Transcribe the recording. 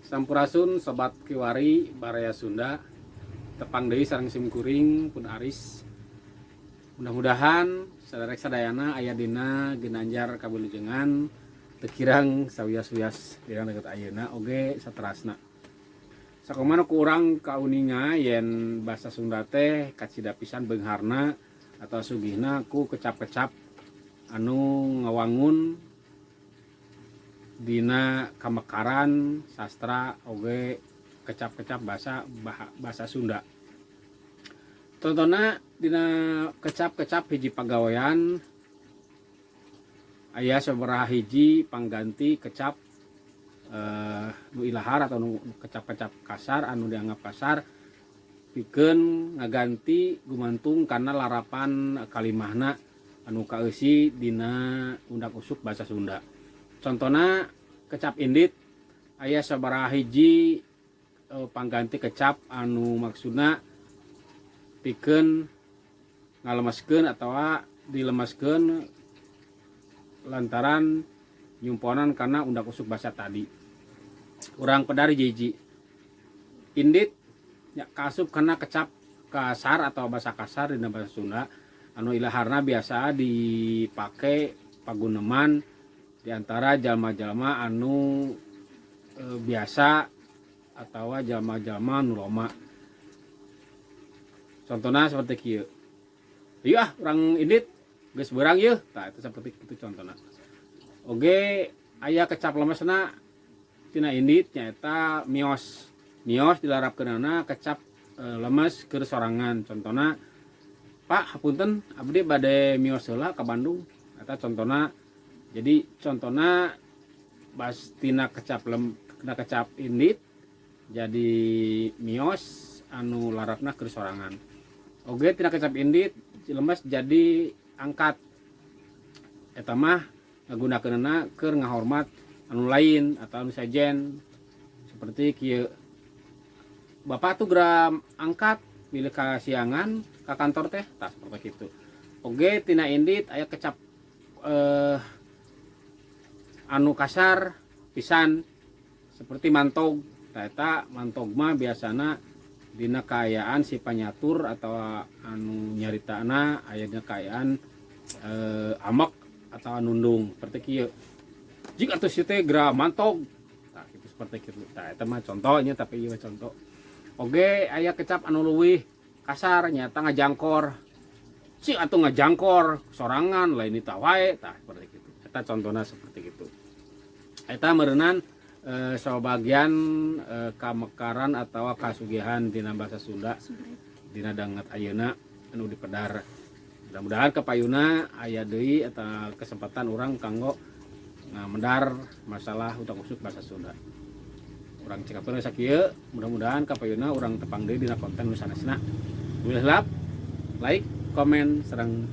Sampurasun sobat kiwari Baraya Sunda tepang deui sareng simkuring pun aris. Mudah-mudahan saderek sadayana aya dina ginanjar kawilujengan teu kirang sawias-wias dina deukeut ayeuna oge saterasna. Sakumaha ku urang kauninga yen basa Sunda teh kacida pisan beungharna atau sugihna ku kecap-kecap anu ngawangun dina kamekaran sastra oge kecap-kecap bahasa Sunda. Contohna dina kecap-kecap hiji pagawean aya sabaraha hiji pangganti kecap nu ilahar atau nu kecap-kecap kasar anu dianggap kasar pikeun ngaganti gumantung kana larapan kalimahna anu kaeusi dina undak usuk basa Sunda. Contohna kecap indit aya sabaraha hiji pangganti kecap anu maksudna pikeun ngalemeskeun atawa dilemeskeun lantaran nyumponan karena undak usuk basa tadi. Urang pedari hiji indit nya kaasup karena kecap kasar atau basa kasar dina basa Sunda anu ilaharna biasa dipake paguneman di antara jalma-jalma anu biasa atau jalma-jalma nu loma. Contohna seperti kieu. Ieu urang indit geus beurang ieu. Tah itu seperti kitu contohna. Oge aya kecap lemesna tina indit nyaeta mios. Mios dilarapkeunana kecap lemes keur sorangan. Contohna Pak hapunten abdi bade mios heula ka Bandung. Eta contohna. Jadi contohna bas tina kecap kecap indit jadi mios anu larapna keur sorangan. Oge tina kecap indit lemes jadi angkat. Eta mah ngagunakeunana keur ngahormat anu lain atau anu sejen. Seperti kieu. Bapak tuh geram angkat milih ka siangan ka kantor teh, tah seperti kitu. Oge tina indit aya kecap anu kasar pisan seperti mantog. Eta mantog mah biasana dina kaayaan si panyatur atau anu nyaritana aya dina kaayaan amek atau nundung seperti kieu. Jika atuh sieu teh geura mantog. Tah kitu seperti kitu. Tah eta mah contohnya tapi ieu contoh. Oge aya kecap anu leuwih kasar nyata ngajangkor. Si atuh ngajangkor sorangan lain eta wae tah seperti kitu. Eta contohna seperti kitu. Eta meureunnan sebagian kamekaran atau kasugihan dina basa Sunda dina danget ayeuna anu dipedar. Mudah-mudahan kapayuna aya deui eta kesempatan urang kanggo ngamedar masalah utak usuk basa Sunda. Urang cikapeun sakieu, mudah-mudahan kapayuna urang tepang deui dina konten nu sanesna. Bilih like, komen, sareng